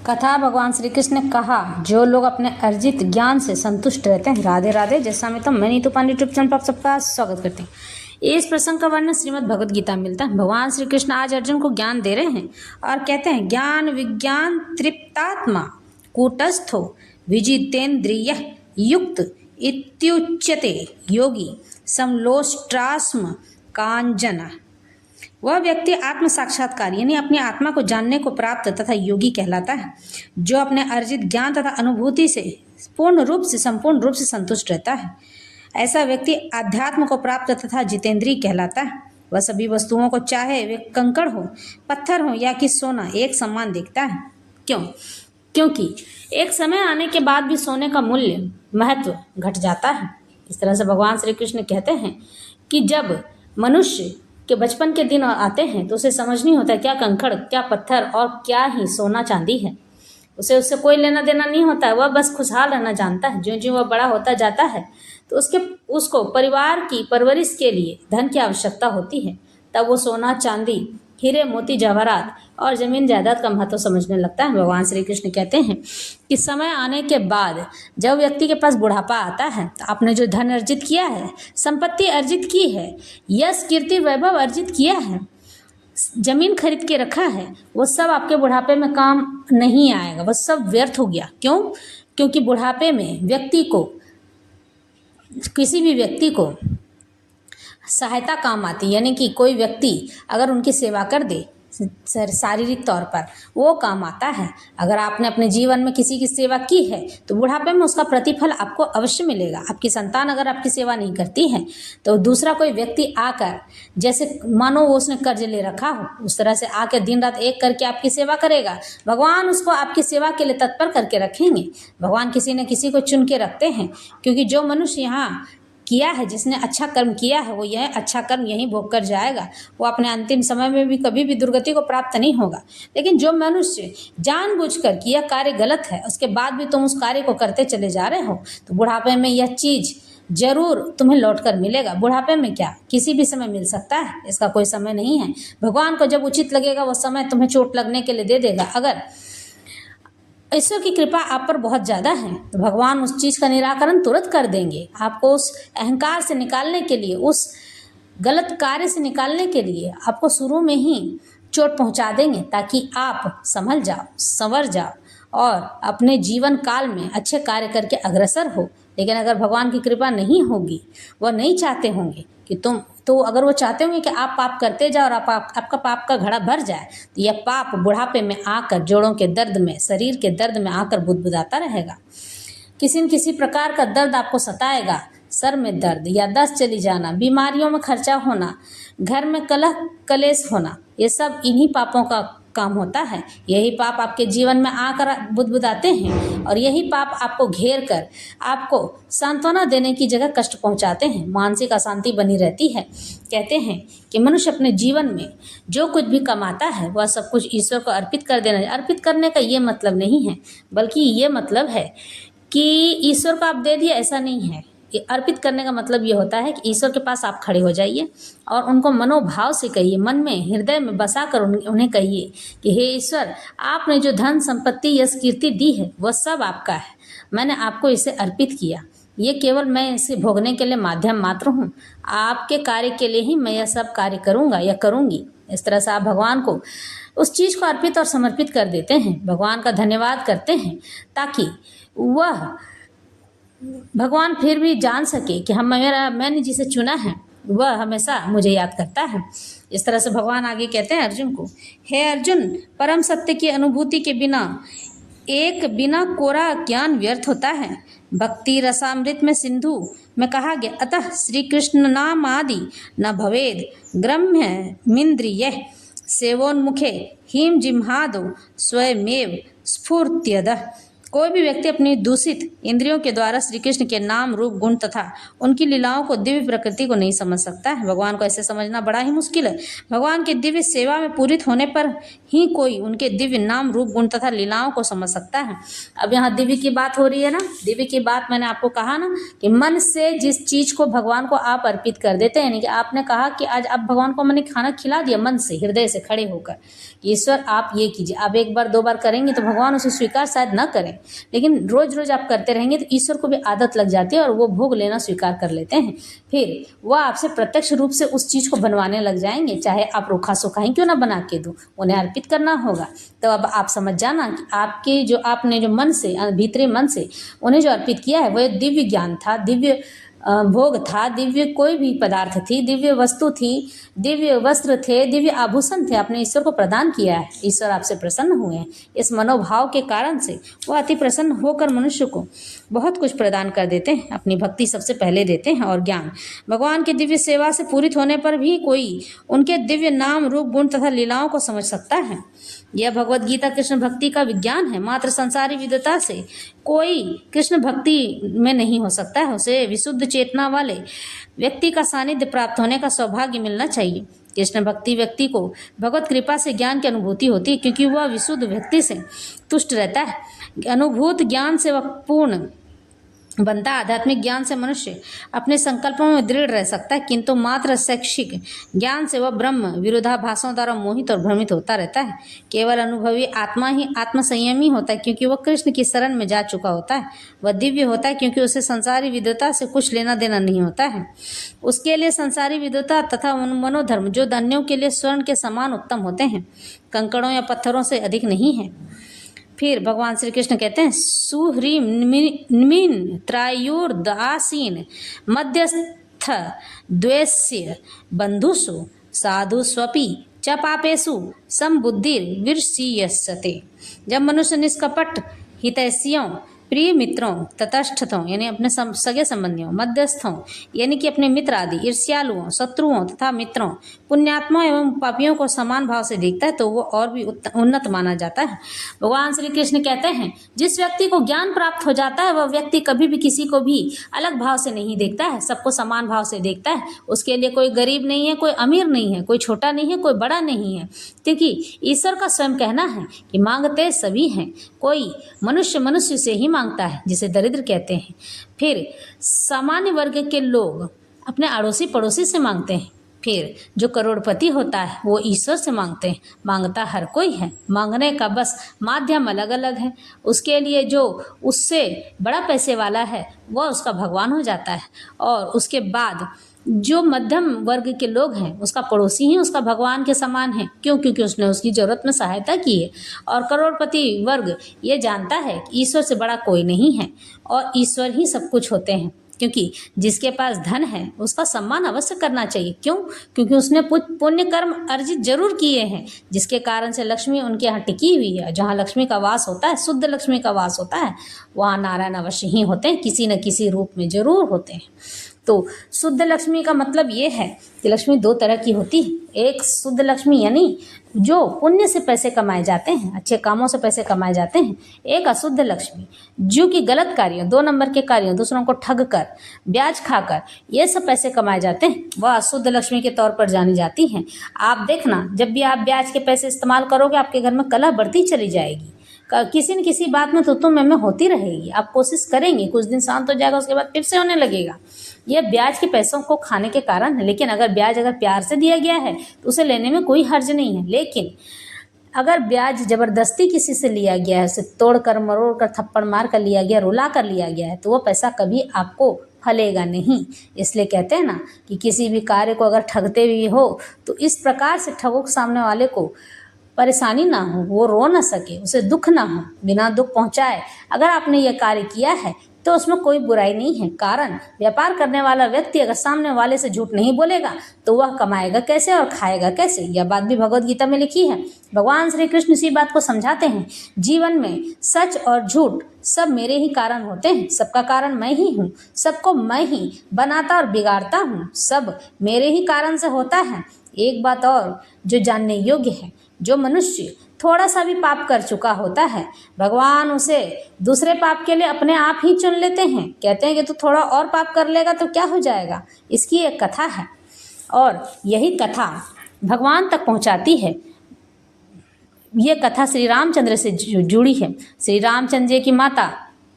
कथा भगवान श्री कृष्ण ने कहा, जो लोग अपने अर्जित ज्ञान से संतुष्ट रहते हैं। राधे राधे। जैसा मैं तो मैं नीतू पांडे यूट्यूब चैनल पर आप सबका स्वागत करती हूँ। इस प्रसंग का वर्णन श्रीमद् भगवद गीता में मिलता है। भगवान श्री कृष्ण आज अर्जुन को ज्ञान दे रहे हैं और कहते हैं, ज्ञान विज्ञान तृप्तात्मा कूटस्थो विजितेन्द्रिय युक्त इत्युच्यते योगी समलोष्टास्म कांजन। वह व्यक्ति आत्म साक्षात्कार यानी अपनी आत्मा को जानने को प्राप्त तथा योगी कहलाता है, जो अपने अर्जित ज्ञान तथा अनुभूति से संपूर्ण रूप से संतुष्ट रहता है। ऐसा व्यक्ति आध्यात्म को प्राप्त तथा जितेंद्रिय कहलाता है। वह सभी वस्तुओं को, चाहे वे कंकड़ हो, पत्थर हो या कि सोना, एक समान देखता है। क्योंकि एक समय आने के बाद भी सोने का मूल्य महत्व घट जाता है। इस तरह से भगवान श्री कृष्ण कहते हैं कि जब मनुष्य के बचपन के दिन आते हैं तो उसे समझ नहीं होता क्या कंकड़, क्या पत्थर और क्या ही सोना चांदी है। उसे उससे कोई लेना देना नहीं होता है। वह बस खुशहाल रहना जानता है। ज्यों ज्यों वह बड़ा होता जाता है तो उसको परिवार की परवरिश के लिए धन की आवश्यकता होती है। तब वो सोना चांदी, हीरे मोती जवाहरात और जमीन जायदाद का महत्व समझने लगता है। भगवान श्री कृष्ण कहते हैं कि समय आने के बाद जब व्यक्ति के पास बुढ़ापा आता है तो आपने जो धन अर्जित किया है, संपत्ति अर्जित की है, यश कीर्ति वैभव अर्जित किया है, जमीन खरीद के रखा है, वो सब आपके बुढ़ापे में काम नहीं आएगा। वह सब व्यर्थ हो गया। क्यों? क्योंकि बुढ़ापे में किसी भी व्यक्ति को सहायता काम आती, यानी कि कोई व्यक्ति अगर उनकी सेवा कर दे शारीरिक तौर पर, वो काम आता है। अगर आपने अपने जीवन में किसी की सेवा की है तो बुढ़ापे में उसका प्रतिफल आपको अवश्य मिलेगा। आपकी संतान अगर आपकी सेवा नहीं करती है तो दूसरा कोई व्यक्ति आकर, जैसे मानो वो उसने कर्ज ले रखा हो, उस तरह से आकर दिन रात एक करके आपकी सेवा करेगा। भगवान उसको आपकी सेवा के लिए तत्पर करके रखेंगे। भगवान किसी न किसी को चुन के रखते हैं, क्योंकि जो मनुष्य यहाँ किया है, जिसने अच्छा कर्म किया है, वो यह अच्छा कर्म यहीं भोग कर जाएगा। वो अपने अंतिम समय में भी कभी भी दुर्गति को प्राप्त नहीं होगा। लेकिन जो मनुष्य जानबूझकर कि यह कार्य गलत है, उसके बाद भी तुम उस कार्य को करते चले जा रहे हो, तो बुढ़ापे में यह चीज़ जरूर तुम्हें लौट कर मिलेगा। बुढ़ापे में क्या, किसी भी समय मिल सकता है, इसका कोई समय नहीं है। भगवान को जब उचित लगेगा वो समय तुम्हें चोट लगने के लिए दे देगा। अगर ईश्वर की कृपा आप पर बहुत ज़्यादा है तो भगवान उस चीज़ का निराकरण तुरंत कर देंगे। आपको उस अहंकार से निकालने के लिए, उस गलत कार्य से निकालने के लिए आपको शुरू में ही चोट पहुंचा देंगे, ताकि आप संभल जाओ, संवर जाओ और अपने जीवन काल में अच्छे कार्य करके अग्रसर हो। लेकिन अगर भगवान की कृपा नहीं होगी, वह नहीं चाहते होंगे कि अगर वो चाहते होंगे कि आप पाप करते जाओ और आपका पाप का घड़ा भर जाए, तो यह पाप बुढ़ापे में आकर जोड़ों के दर्द में, शरीर के दर्द में आकर बुदबुदाता रहेगा। किसी न किसी प्रकार का दर्द आपको सताएगा। सर में दर्द, याददाश्त चली जाना, बीमारियों में खर्चा होना, घर में कलह कलेश होना, ये सब इन्हीं पापों का काम होता है। यही पाप आपके जीवन में आकर बुदबुदाते हैं और यही पाप आपको घेर कर आपको सांत्वना देने की जगह कष्ट पहुंचाते हैं। मानसिक अशांति बनी रहती है। कहते हैं कि मनुष्य अपने जीवन में जो कुछ भी कमाता है वह सब कुछ ईश्वर को अर्पित कर देना चाहिए। अर्पित करने का ये मतलब नहीं है, बल्कि ये मतलब है कि ईश्वर को आप दे दिए, ऐसा नहीं है। अर्पित करने का मतलब ये होता है कि ईश्वर के पास आप खड़े हो जाइए और उनको मनोभाव से कहिए, मन में, हृदय में बसा कर उन्हें कहिए कि हे ईश्वर, आपने जो धन संपत्ति यश कीर्ति दी है वह सब आपका है। मैंने आपको इसे अर्पित किया। ये केवल मैं इसे भोगने के लिए माध्यम मात्र हूँ। आपके कार्य के लिए ही मैं यह सब कार्य करूँगा या करूँगी। इस तरह से आप भगवान को उस चीज़ को अर्पित और समर्पित कर देते हैं, भगवान का धन्यवाद करते हैं, ताकि भगवान फिर भी जान सके कि मैंने जिसे चुना है वह हमेशा मुझे याद करता है। इस तरह से भगवान आगे कहते हैं अर्जुन को, हे अर्जुन, परम सत्य की अनुभूति के बिना कोरा ज्ञान व्यर्थ होता है। भक्ति रसामृत में सिंधु में कहा गया, अतः श्री कृष्ण नाम आदि न भवेद ग्रह्यमिंद्रिय सेवोन्मुखे हिम जिम्हादो स्वयमेव स्फूर्त्यदः। कोई भी व्यक्ति अपनी दूषित इंद्रियों के द्वारा श्री कृष्ण के नाम, रूप, गुण तथा उनकी लीलाओं को, दिव्य प्रकृति को नहीं समझ सकता है। भगवान को ऐसे समझना बड़ा ही मुश्किल है। भगवान की दिव्य सेवा में पूरित होने पर ही कोई उनके दिव्य नाम, रूप, गुण तथा लीलाओं को समझ सकता है। अब यहाँ दिव्य की बात हो रही है ना। दिव्य की बात मैंने आपको कहा ना कि मन से जिस चीज को भगवान को आप अर्पित कर देते हैं, यानी कि आपने कहा कि आज आप भगवान को मैंने खाना खिला दिया, मन से, हृदय से खड़े होकर, ईश्वर आप ये कीजिए। आप एक बार 2 बार करेंगे तो भगवान उसे स्वीकार शायद न करें, लेकिन रोज रोज आप करते रहेंगे तो ईश्वर को भी आदत लग जाती है और वो भोग लेना स्वीकार कर लेते हैं। फिर वह आपसे प्रत्यक्ष रूप से उस चीज को बनवाने लग जाएंगे, चाहे आप रूखा सूखा ही क्यों ना बना के दो, उन्हें अर्पित करना होगा। तो अब आप समझ जाना कि आपके जो आपने जो मन से, भीतरी मन से उन्हें जो अर्पित किया है वह दिव्य ज्ञान था, दिव्य भोग था, दिव्य कोई भी पदार्थ थी, दिव्य वस्तु थी, दिव्य वस्त्र थे, दिव्य आभूषण थे, आपने ईश्वर को प्रदान किया है। ईश्वर आपसे प्रसन्न हुए हैं। इस मनोभाव के कारण से वो अति प्रसन्न होकर मनुष्य को बहुत कुछ प्रदान कर देते हैं। अपनी भक्ति सबसे पहले देते हैं और ज्ञान। भगवान की दिव्य सेवा से पूरित होने पर भी कोई उनके दिव्य नाम, रूप, गुण तथा लीलाओं को समझ सकता है। यह भगवत गीता कृष्ण भक्ति का विज्ञान है। मात्र संसारी विद्वता से कोई कृष्ण भक्ति में नहीं हो सकता है। उसे विशुद्ध चेतना वाले व्यक्ति का सानिध्य प्राप्त होने का सौभाग्य मिलना चाहिए। कृष्ण भक्ति व्यक्ति को भगवत कृपा से ज्ञान की अनुभूति होती है, क्योंकि वह विशुद्ध व्यक्ति से तुष्ट रहता है। अनुभूत ज्ञान से वह पूर्ण बनता। आध्यात्मिक ज्ञान से मनुष्य अपने संकल्पों में दृढ़ रह सकता है, किंतु मात्र शैक्षिक ज्ञान से वह ब्रह्म विरोधाभासों द्वारा मोहित और भ्रमित होता रहता है। केवल अनुभवी आत्मा ही आत्मसंयमी होता है, क्योंकि वह कृष्ण की शरण में जा चुका होता है। वह दिव्य होता है, क्योंकि उसे संसारी विद्वता से कुछ लेना देना नहीं होता है। उसके लिए संसारी विद्वता तथा मनोधर्म जो अन्यों के लिए स्वर्ण के समान उत्तम होते हैं, कंकड़ों या पत्थरों से अधिक नहीं है। फिर भगवान श्री कृष्ण कहते हैं, सुह्रीम निमीन त्रायुर्दासीन मध्यस्थ द्वेष्य बंधुषु साधु स्वपी च पापेषु समबुद्धिर विर्षीयस्यते। जब मनुष्य निष्कपट हितैषियों, प्रिय मित्रों, तटस्थों यानी अपने सगे संबंधियों, मध्यस्थों यानी कि अपने मित्र आदि, ईर्ष्यालुओं, शत्रुओं तथा मित्रों, पुण्यात्माओं एवं पापियों को समान भाव से देखता है तो वो और भी उन्नत माना जाता है। भगवान श्री कृष्ण कहते हैं, जिस व्यक्ति को ज्ञान प्राप्त हो जाता है वह व्यक्ति कभी भी किसी को भी अलग भाव से नहीं देखता है, सबको समान भाव से देखता है। उसके लिए कोई गरीब नहीं है, कोई अमीर नहीं है, कोई छोटा नहीं है, कोई बड़ा नहीं है, क्योंकि ईश्वर का स्वयं कहना है कि मांगते सभी हैं। कोई मनुष्य मनुष्य से ही मांगता है, जिसे दरिद्र कहते हैं। फिर सामान्य वर्ग के लोग अपने अड़ोसी पड़ोसी से मांगते हैं। फिर जो करोड़पति होता है वो ईश्वर से मांगते हैं। मांगता हर कोई है, मांगने का बस माध्यम अलग अलग है। उसके लिए जो उससे बड़ा पैसे वाला है वह उसका भगवान हो जाता है, और उसके बाद जो मध्यम वर्ग के लोग हैं उसका पड़ोसी ही उसका भगवान के समान है। क्यों? क्योंकि उसने उसकी ज़रूरत में सहायता की है। और करोड़पति वर्ग ये जानता है कि ईश्वर से बड़ा कोई नहीं है और ईश्वर ही सब कुछ होते हैं, क्योंकि जिसके पास धन है उसका सम्मान अवश्य करना चाहिए। क्यों? क्योंकि उसने पुण्य कर्म अर्जित जरूर किए हैं, जिसके कारण से लक्ष्मी उनके यहाँ टिकी हुई है। जहाँ लक्ष्मी का वास होता है, शुद्ध लक्ष्मी का वास होता है, वहाँ नारायण अवश्य ही होते हैं, किसी न किसी रूप में जरूर होते हैं। तो शुद्ध लक्ष्मी का मतलब ये है कि लक्ष्मी 2 तरह की होती है। एक शुद्ध लक्ष्मी यानी जो पुण्य से पैसे कमाए जाते हैं, अच्छे कामों से पैसे कमाए जाते हैं। एक अशुद्ध लक्ष्मी जो कि गलत कार्यों, 2 नंबर के कार्यों, दूसरों को ठग कर, ब्याज खाकर ये सब पैसे कमाए जाते हैं, वह अशुद्ध लक्ष्मी के तौर पर जानी जाती हैं। आप देखना, जब भी आप ब्याज के पैसे इस्तेमाल करोगे आपके घर में कलह बढ़ती चली जाएगी। किसी न किसी बात में तो मैं होती रहेगी। आप कोशिश करेंगे, कुछ दिन शांत हो जाएगा, उसके बाद फिर से होने लगेगा। यह ब्याज के पैसों को खाने के कारण है। लेकिन अगर ब्याज अगर प्यार से दिया गया है तो उसे लेने में कोई हर्ज नहीं है। लेकिन अगर ब्याज जबरदस्ती किसी से लिया गया है, उसे तोड़ कर मरोड़ कर थप्पड़ मार कर लिया गया, रुला कर लिया गया है, तो वो पैसा कभी आपको फलेगा नहीं। इसलिए कहते हैं ना कि किसी भी कार्य को अगर ठगते भी हो तो इस प्रकार से ठगो कि सामने वाले को परेशानी ना हो, वो रो ना सके, उसे दुख ना हो, बिना दुख पहुंचाए अगर आपने ये कार्य किया है तो उसमें कोई बुराई नहीं है। कारण व्यापार करने वाला व्यक्ति अगर सामने वाले से झूठ नहीं बोलेगा तो वह कमाएगा कैसे और खाएगा कैसे? यह बात भी भगवत गीता में लिखी है। भगवान श्री कृष्ण इसी बात को समझाते हैं। जीवन में सच और झूठ सब मेरे ही कारण होते हैं। सबका कारण मैं ही हूँ, सबको मैं ही बनाता और बिगाड़ता हूँ, सब मेरे ही कारण से होता है। एक बात और जो जानने योग्य है, जो मनुष्य थोड़ा सा भी पाप कर चुका होता है, भगवान उसे दूसरे पाप के लिए अपने आप ही चुन लेते हैं। कहते हैं कि तू थोड़ा और पाप कर लेगा तो क्या हो जाएगा। इसकी एक कथा है और यही कथा भगवान तक पहुंचाती है। ये कथा श्री रामचंद्र से जुड़ी है। श्री रामचंद्र जी की माता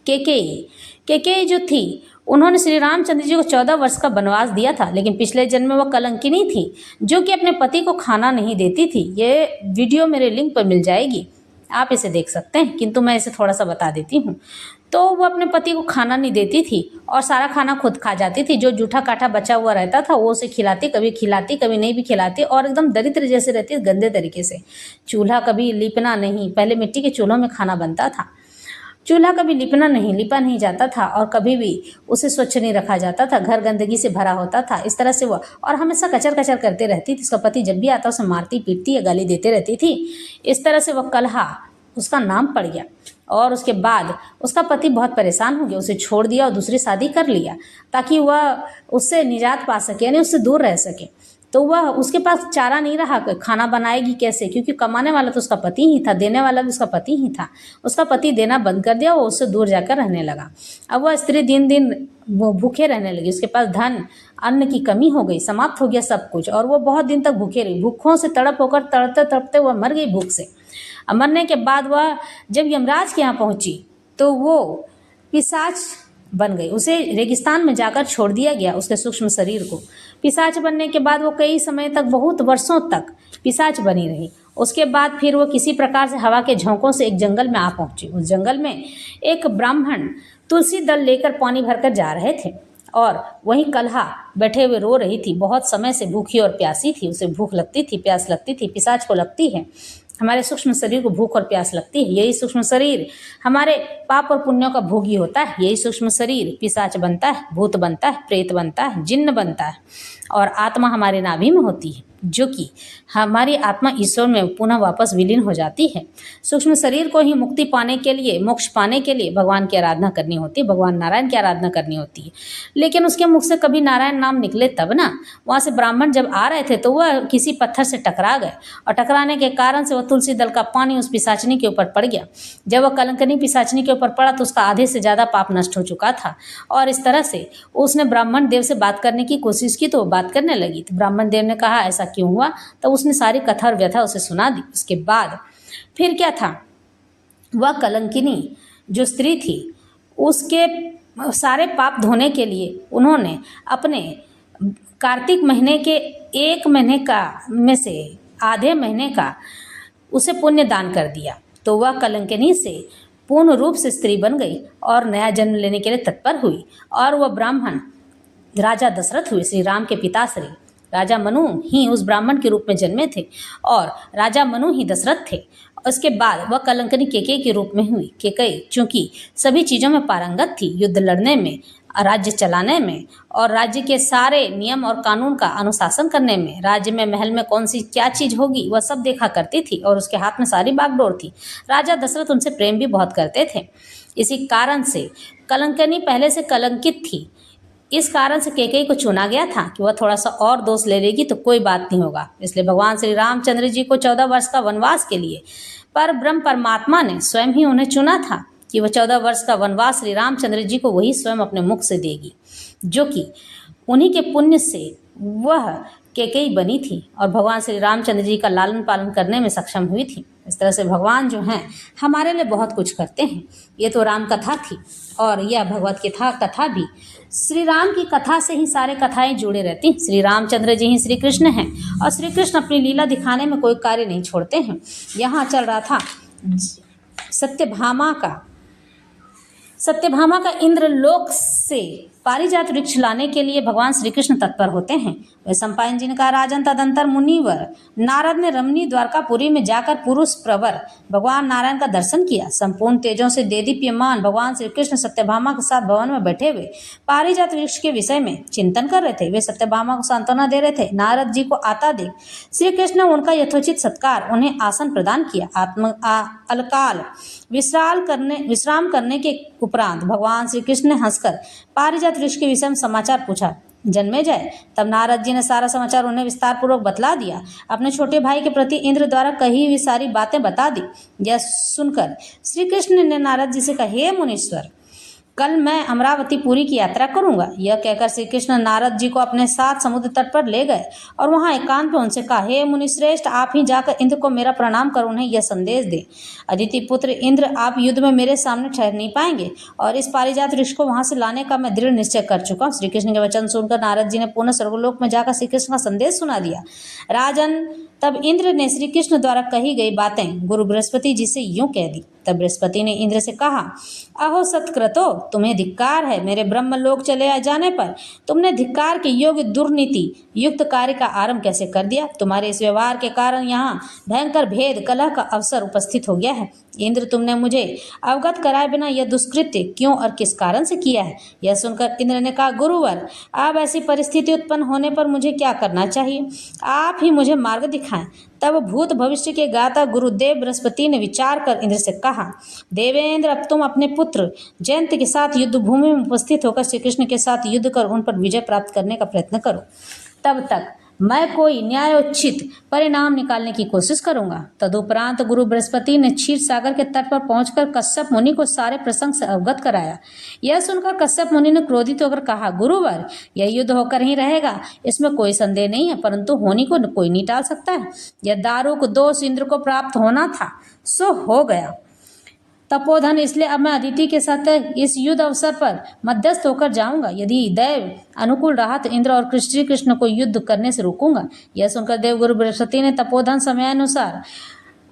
केकेयी जो थी, उन्होंने श्री रामचंद्र जी को 14 वर्ष का वनवास दिया था, लेकिन पिछले जन्म में वह कलंकिनी थी जो कि अपने पति को खाना नहीं देती थी। ये वीडियो मेरे लिंक पर मिल जाएगी, आप इसे देख सकते हैं, किंतु मैं इसे थोड़ा सा बता देती हूँ। तो वो अपने पति को खाना नहीं देती थी और सारा खाना खुद खा जाती थी। जो जूठा काठा बचा हुआ रहता था वो उसे खिलाती, कभी नहीं भी खिलाती, और एकदम दरिद्र जैसे रहती, गंदे तरीके से। चूल्हा कभी लिपना नहीं, पहले मिट्टी के चूल्हों में खाना बनता था, चूल्हा कभी लिपा नहीं जाता था और कभी भी उसे स्वच्छ नहीं रखा जाता था, घर गंदगी से भरा होता था। इस तरह से वह और हमेशा कचर कचर करते रहती थी। उसका पति जब भी आता उसे मारती पीटती या गाली देते रहती थी। इस तरह से वह कलहा उसका नाम पड़ गया और उसके बाद उसका पति बहुत परेशान हो गया, उसे छोड़ दिया और दूसरी शादी कर लिया ताकि वह उससे निजात पा सके, यानी उससे दूर रह सके। तो वह उसके पास चारा नहीं रहा, खाना बनाएगी कैसे, क्योंकि कमाने वाला तो उसका पति ही था, देने वाला भी उसका पति ही था। उसका पति देना बंद कर दिया, वो उससे दूर जाकर रहने लगा। अब वह स्त्री दिन दिन भूखे रहने लगी, उसके पास धन अन्न की कमी हो गई, समाप्त हो गया सब कुछ, और वो बहुत दिन तक भूखे रही। भूखों से तड़प होकर तड़पते तड़पते वह मर गई भूख से। अब मरने के बाद वह जब यमराज के यहाँ पहुंची तो वो पिशाच बन गई। उसे रेगिस्तान में जाकर छोड़ दिया गया, उसके सूक्ष्म शरीर को। पिशाच बनने के बाद वो कई समय तक, बहुत वर्षों तक पिशाच बनी रही। उसके बाद फिर वो किसी प्रकार से हवा के झोंकों से एक जंगल में आ पहुंची। उस जंगल में एक ब्राह्मण तुलसी दल लेकर पानी भरकर जा रहे थे और वहीं कलहा बैठे हुए रो रही थी। बहुत समय से भूखी और प्यासी थी, उसे भूख लगती थी, प्यास लगती थी। पिशाच को लगती है, हमारे सूक्ष्म शरीर को भूख और प्यास लगती है। यही सूक्ष्म शरीर हमारे पाप और पुण्यों का भोगी होता है। यही सूक्ष्म शरीर पिशाच बनता है, भूत बनता है, प्रेत बनता है, जिन्न बनता है, और आत्मा हमारे नाभि में होती है, जो कि हमारी आत्मा ईश्वर में पुनः वापस विलीन हो जाती है। सूक्ष्म शरीर को ही मुक्ति पाने के लिए, मोक्ष पाने के लिए भगवान की आराधना करनी होती है, भगवान नारायण की आराधना करनी होती है। लेकिन उसके मुख से कभी नारायण नाम निकले तब ना। वहाँ से ब्राह्मण जब आ रहे थे तो वह किसी पत्थर से टकरा गए और टकराने के कारण से वह तुलसी दल का पानी उस पिशाचनी के ऊपर पड़ गया। जब वह कलंकनी पिशाचनी के ऊपर पड़ा तो उसका आधे से ज़्यादा पाप नष्ट हो चुका था। और इस तरह से उसने ब्राह्मण देव से बात करने की कोशिश की तो वो बात करने लगी। तो ब्राह्मण देव ने कहा ऐसा क्यों हुआ, तो उसने सारी कथा और व्यथा उसे सुना दी। उसके बाद फिर क्या था, वह कलंकिनी जो स्त्री थी उसके सारे पाप धोने के लिए उन्होंने अपने कार्तिक महीने के 1 महीने का में से आधे महीने का उसे पुण्य दान कर दिया। तो वह कलंकिनी से पूर्ण रूप से स्त्री बन गई और नया जन्म लेने के लिए तत्पर हुई। और वह ब्राह्मण राजा दशरथ हुए, श्री राम के पिताश्री राजा मनु ही उस ब्राह्मण के रूप में जन्मे थे और राजा मनु ही दशरथ थे। उसके बाद वह कलंकनी केकई के रूप में हुई। केकई चूंकि सभी चीज़ों में पारंगत थी, युद्ध लड़ने में, राज्य चलाने में और राज्य के सारे नियम और कानून का अनुशासन करने में, राज्य में महल में कौन सी क्या चीज़ होगी वह सब देखा करती थी और उसके हाथ में सारी बागडोर थी। राजा दशरथ उनसे प्रेम भी बहुत करते थे। इसी कारण से कलंकनी पहले से कलंकित थी। इस कारण से केकई को चुना गया था कि वह थोड़ा सा और दोष ले लेगी तो कोई बात नहीं होगा। इसलिए भगवान श्री रामचंद्र जी को 14 वर्ष का वनवास के लिए पर ब्रह्म परमात्मा ने स्वयं ही उन्हें चुना था कि वह 14 वर्ष का वनवास श्री रामचंद्र जी को वही स्वयं अपने मुख से देगी, जो कि उन्हीं के पुण्य से वह केकई बनी थी और भगवान श्री रामचंद्र जी का लालन पालन करने में सक्षम हुई थी। इस तरह से भगवान जो हैं हमारे लिए बहुत कुछ करते हैं। ये तो राम कथा थी और यह भगवत कथा भी श्री राम की कथा से ही सारे कथाएं जुड़े रहती हैं। श्री रामचंद्र जी ही श्री कृष्ण हैं और श्री कृष्ण अपनी लीला दिखाने में कोई कार्य नहीं छोड़ते हैं। यहाँ चल रहा था सत्यभामा का इंद्रलोक से पारिजात वृक्ष लाने के लिए भगवान श्री कृष्ण तत्पर होते हैं। वह सम्पायन जी ने कहा, राजन तदंतर मुनिवर नारद ने रमणी द्वारकापुरी में जाकर पुरुष प्रवर भगवान नारायण का दर्शन किया। संपूर्ण तेजों से देदीप्यमान भगवान श्री कृष्ण सत्यभामा के साथ भवन में बैठे हुए पारिजात वृक्ष के विषय में चिंतन कर रहे थे। वे सत्यभामा को सांत्वना दे रहे थे। नारद जी को आता देख श्री कृष्ण ने उनका यथोचित सत्कार, उन्हें आसन प्रदान किया। अलकाल विश्राम करने के उपरांत भगवान श्री कृष्ण ने हंसकर पारिजात वृक्ष के विषय में समाचार पूछा। जन्मे जाए। तब नारद जी ने सारा समाचार उन्हें विस्तार पूर्वक बतला दिया। अपने छोटे भाई के प्रति इंद्र द्वारा कही हुई सारी बातें बता दी। यह सुनकर श्री कृष्ण ने नारद जी से कहा, हे मुनीश्वर, कल मैं अमरावतीपुरी की यात्रा करूंगा। यह कहकर श्री कृष्ण नारद जी को अपने साथ समुद्र तट पर ले गए और वहां एकांत में उनसे कहा, हे मुनिश्रेष्ठ, आप ही जाकर इंद्र को मेरा प्रणाम कर उन्हें यह संदेश दे, अदिति पुत्र इंद्र, आप युद्ध में मेरे सामने ठहर नहीं पाएंगे और इस पारिजात वृक्ष को वहां से लाने का मैं दृढ़ निश्चय कर चुका हूँ। श्री कृष्ण के वचन सुनकर नारद जी ने पुनः स्वर्गलोक में जाकर श्री कृष्ण का संदेश सुना दिया। राजन, तब इंद्र ने श्री कृष्ण द्वारा कही गई बातें गुरु बृहस्पति जी से यूं कह दी। तब बृहस्पति ने इंद्र से कहा, अहो सत्कृतो, तुम्हें धिक्कार है। मेरे ब्रह्मलोक चले जाने पर तुमने धिक्कार के योग्य दुर्नीति युक्त कार्य का आरंभ कैसे कर दिया? तुम्हारे इस व्यवहार के कारण यहाँ भयंकर भेद कलह का अवसर उपस्थित हो गया है। इंद्र, तुमने मुझे अवगत कराए बिना यह दुष्कृत्य क्यों और किस कारण से किया है? यह सुनकर इंद्र ने कहा, गुरुवर, अब ऐसी परिस्थिति उत्पन्न होने पर मुझे क्या करना चाहिए? आप ही मुझे मार्ग दिखाएं। तब भूत भविष्य के गाता गुरुदेव बृहस्पति ने विचार कर इंद्र से कहा, देवेंद्र, अब तुम अपने पुत्र जयंत के साथ युद्ध भूमि में उपस्थित होकर श्री कृष्ण के साथ युद्ध कर उन पर विजय प्राप्त करने का प्रयत्न करो। तब तक मैं कोई न्यायोचित परिणाम निकालने की कोशिश करूंगा। तदुपरांत गुरु बृहस्पति ने क्षीर सागर के तट पर पहुंचकर कश्यप मुनि को सारे प्रसंग से अवगत कराया। यह सुनकर कश्यप मुनि ने क्रोधित होकर कहा, गुरुवर, यह युद्ध होकर ही रहेगा, इसमें कोई संदेह नहीं है, परंतु होनी को कोई नहीं टाल सकता है। यह दारुक दोष इंद्र को प्राप्त होना था, सो हो गया। तपोधन, इसलिए अब मैं अदिति के साथ इस युद्ध अवसर पर मध्यस्थ होकर जाऊंगा। यदि दैव अनुकूल रहा तो इंद्र और श्री कृष्ण को युद्ध करने से रोकूंगा। यह सुनकर देवगुरु बृहस्पति ने तपोधन समयानुसार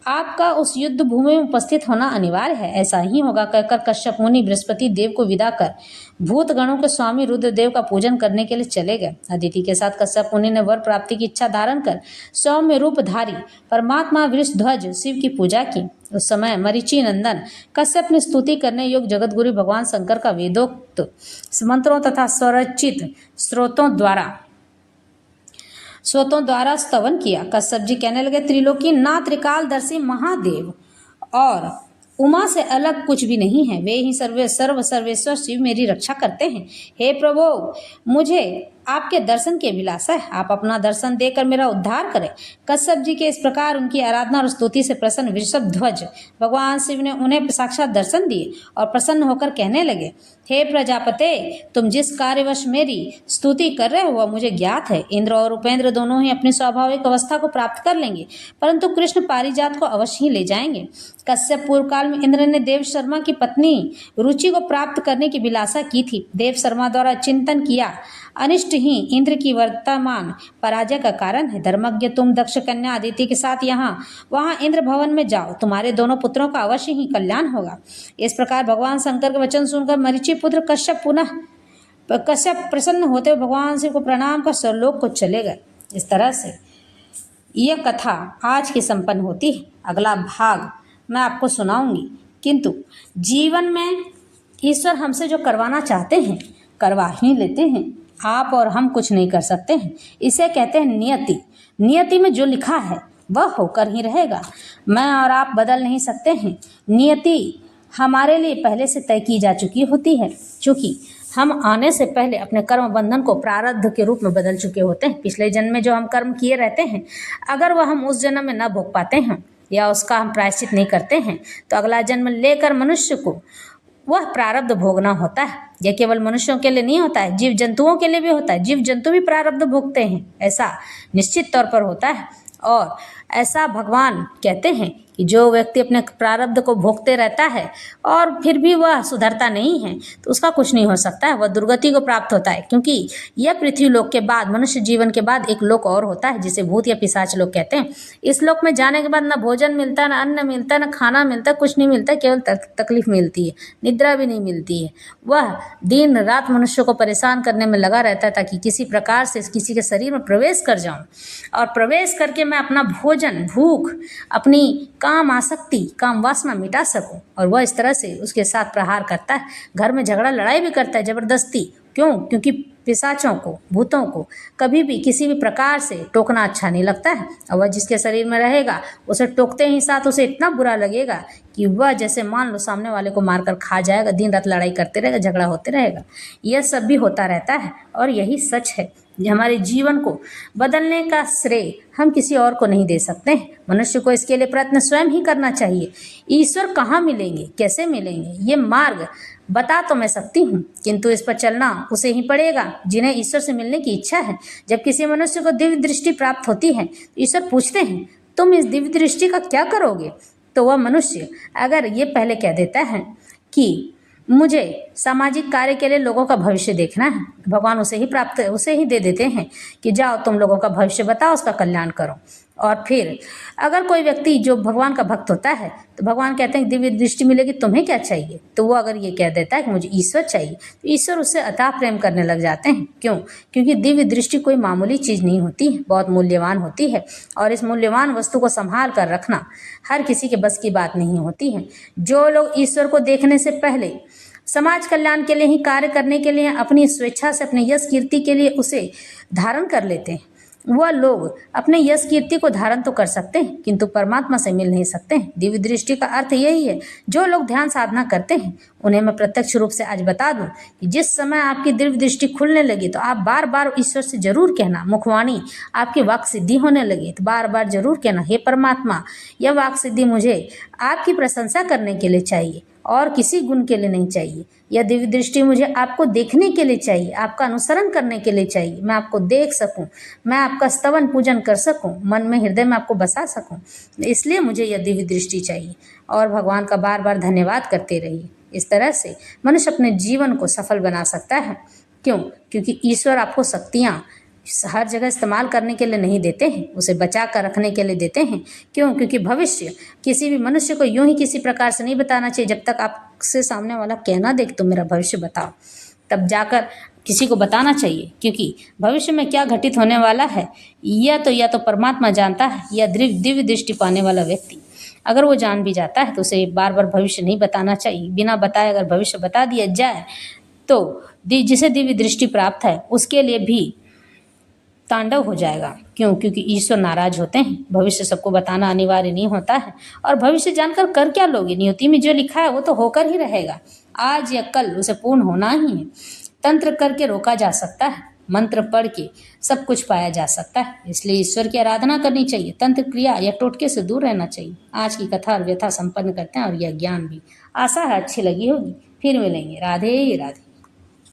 आपका उस युद्ध भूमि में उपस्थित होना अनिवार्य है, ऐसा ही होगा कहकर कश्यप मुनि बृहस्पति देव को विदा कर भूत गणों के स्वामी रुद्रदेव का पूजन करने के लिए चले गए। अदिति के साथ कश्यप मुनि ने वर प्राप्ति की इच्छा धारण कर सौम्य रूपधारी परमात्मा वृषध्वज शिव की पूजा की। उस समय मरीचि नंदन कश्यप ने स्तुति करने योग्य जगतगुरु भगवान शंकर का वेदोक्त मंत्रों तथा स्वरचित स्रोतों द्वारा स्तवन किया। कश्यप जी कहने लगे, त्रिलोकी नाथ त्रिकालदर्शी महादेव और उमा से अलग कुछ भी नहीं है, वे ही सर्वेश्वर शिव मेरी रक्षा करते हैं। हे प्रभु, मुझे आपके दर्शन की अभिलाषा है, आप अपना दर्शन देकर मेरा उद्धार करें। कश्यप जी के इस प्रकार उनकी आराधना और स्तुति से प्रसन्न वृषभध्वज भगवान शिव ने उन्हें साक्षात दर्शन दिए और प्रसन्न होकर कहने लगे, हे प्रजापते, तुम जिस कार्यवश मेरी स्तुति कर रहे हो वह मुझे ज्ञात है। इंद्र और उपेंद्र दोनों ही अपनी स्वाभाविक अवस्था को प्राप्त कर लेंगे, परंतु कृष्ण पारिजात को अवश्य ही ले जाएंगे। कश्यप पूर्व काल में इंद्र ने देव शर्मा की पत्नी रुचि को प्राप्त करने की विलासा की थी। देव शर्मा द्वारा चिंतन किया अनिष्ट ही इंद्र की वर्तमान पराजय का कारण है। धर्मज्ञ, तुम दक्ष कन्या अदिति के साथ वहां इंद्र भवन में जाओ, तुम्हारे दोनों पुत्रों का अवश्य ही कल्याण होगा। इस प्रकार भगवान शंकर के वचन सुनकर मरीचि पुत्र कश्यप प्रसन्न होते हुए भगवान शिव को प्रणाम कर स्वर्गलोक को चले गए। इस तरह से यह कथा आज की संपन्न होती है। अगला भाग मैं आपको सुनाऊंगी, किंतु जीवन में ईश्वर हमसे जो करवाना चाहते हैं करवा ही लेते हैं। आप और हम कुछ नहीं कर सकते हैं। इसे कहते हैं नियति। नियति में जो लिखा है वह होकर ही रहेगा। मैं और आप बदल नहीं सकते हैं। नियति हमारे लिए पहले से तय की जा चुकी होती है, क्योंकि हम आने से पहले अपने कर्म बंधन को प्रारब्ध के रूप में बदल चुके होते हैं। पिछले जन्म में जो हम कर्म किए रहते हैं, अगर वह हम उस जन्म में न भोग पाते हैं या उसका हम प्रायश्चित नहीं करते हैं तो अगला जन्म लेकर मनुष्य को वह प्रारब्ध भोगना होता है। यह केवल मनुष्यों के लिए नहीं होता है, जीव जंतुओं के लिए भी होता है। जीव जंतु भी प्रारब्ध भोगते हैं, ऐसा निश्चित तौर पर होता है। और ऐसा भगवान कहते हैं कि जो व्यक्ति अपने प्रारब्ध को भोगते रहता है और फिर भी वह सुधरता नहीं है तो उसका कुछ नहीं हो सकता है, वह दुर्गति को प्राप्त होता है। क्योंकि यह पृथ्वी लोक के बाद, मनुष्य जीवन के बाद एक लोक और होता है जिसे भूत या पिशाच लोग कहते हैं। इस लोक में जाने के बाद न भोजन मिलता, न अन्न मिलता, न खाना मिलता, कुछ नहीं मिलता, केवल तकलीफ मिलती है, निद्रा भी नहीं मिलती है। वह दिन रात मनुष्य को परेशान करने में लगा रहता है ताकि किसी प्रकार से किसी के शरीर में प्रवेश कर जाऊं और प्रवेश करके मैं अपना भोजन, भूख, अपनी काम आसक्ति, काम वासना मिटा सकूं। और वह इस तरह से उसके साथ प्रहार करता है, घर में झगड़ा लड़ाई भी करता है, जबरदस्ती क्यों? क्योंकि पिशाचों को, भूतों को कभी भी किसी भी प्रकार से टोकना अच्छा नहीं लगता है, और वह जिसके शरीर में रहेगा उसे टोकते ही साथ उसे इतना बुरा लगेगा कि वह जैसे मान लो सामने वाले को मारकर खा जाएगा, दिन रात लड़ाई करते रहेगा, झगड़ा होते रहेगा। यह सब भी होता रहता है और यही सच है। ये हमारे जीवन को बदलने का श्रेय हम किसी और को नहीं दे सकते हैं। मनुष्य को इसके लिए प्रयत्न स्वयं ही करना चाहिए। ईश्वर कहाँ मिलेंगे, कैसे मिलेंगे, ये मार्ग बता तो मैं सकती हूँ, किंतु इस पर चलना उसे ही पड़ेगा जिन्हें ईश्वर से मिलने की इच्छा है। जब किसी मनुष्य को दिव्य दृष्टि प्राप्त होती है तो ईश्वर पूछते हैं, तुम इस दिव्य दृष्टि का क्या करोगे? तो वह मनुष्य अगर ये पहले कह देता है कि मुझे सामाजिक कार्य के लिए लोगों का भविष्य देखना है, भगवान उसे ही दे देते हैं कि जाओ तुम लोगों का भविष्य बताओ, उसका कल्याण करो। और फिर अगर कोई व्यक्ति जो भगवान का भक्त होता है तो भगवान कहते हैं दिव्य दृष्टि मिलेगी, तुम्हें क्या चाहिए? तो वो अगर ये कह देता है कि मुझे ईश्वर चाहिए, तो ईश्वर उससे अथाह प्रेम करने लग जाते हैं। क्यों? क्योंकि दिव्य दृष्टि कोई मामूली चीज़ नहीं होती है, बहुत मूल्यवान होती है, और इस मूल्यवान वस्तु को संभाल कर रखना हर किसी के बस की बात नहीं होती है। जो लोग ईश्वर को देखने से पहले समाज कल्याण के लिए ही कार्य करने के लिए अपनी स्वेच्छा से अपने यश कीर्ति के लिए उसे धारण कर लेते हैं, वह लोग अपने यश कीर्ति को धारण तो कर सकते हैं किंतु परमात्मा से मिल नहीं सकते हैं। दिव्य दृष्टि का अर्थ यही है। जो लोग ध्यान साधना करते हैं उन्हें मैं प्रत्यक्ष रूप से आज बता दूं कि जिस समय आपकी दिव्य दृष्टि खुलने लगी तो आप बार बार ईश्वर से जरूर कहना, मुखवाणी आपकी वाक सिद्धि होने लगी तो बार बार जरूर कहना, हे परमात्मा, यह वाक सिद्धि मुझे आपकी प्रशंसा करने के लिए चाहिए और किसी गुण के लिए नहीं चाहिए। यह दिव्य दृष्टि मुझे आपको देखने के लिए चाहिए, आपका अनुसरण करने के लिए चाहिए, मैं आपको देख सकूं, मैं आपका स्तवन पूजन कर सकूं, मन में हृदय में आपको बसा सकूं, इसलिए मुझे यह दिव्य दृष्टि चाहिए। और भगवान का बार बार धन्यवाद करते रहिए। इस तरह से मनुष्य अपने जीवन को सफल बना सकता है। क्यों? क्योंकि ईश्वर आपको शक्तियाँ हर जगह इस्तेमाल करने के लिए नहीं देते हैं, उसे बचा कर रखने के लिए देते हैं। क्यों? क्योंकि भविष्य किसी भी मनुष्य को यूं ही किसी प्रकार से नहीं बताना चाहिए जब तक आपसे सामने वाला कहना देख तो मेरा भविष्य बताओ, तब जाकर किसी को बताना चाहिए। क्योंकि भविष्य में क्या घटित होने वाला है या तो परमात्मा जानता है या दिव्य दृष्टि पाने वाला व्यक्ति। अगर वो जान भी जाता है तो उसे बार बार भविष्य नहीं बताना चाहिए। बिना बताए अगर भविष्य बता दिया जाए तो जिसे दिव्य दृष्टि प्राप्त है उसके लिए भी तांडव हो जाएगा। क्यों? क्योंकि ईश्वर नाराज होते हैं। भविष्य सबको बताना अनिवार्य नहीं होता है, और भविष्य जानकर कर क्या लोगे? नियति में जो लिखा है वो तो होकर ही रहेगा, आज या कल उसे पूर्ण होना ही है। तंत्र करके रोका जा सकता है, मंत्र पढ़ के सब कुछ पाया जा सकता है। इसलिए ईश्वर की आराधना करनी चाहिए, तंत्र क्रिया या टोटके से दूर रहना चाहिए। आज की कथा और व्यथा संपन्न करते हैं और यह ज्ञान भी आशा है अच्छी लगी होगी। फिर मिलेंगे। राधे राधे।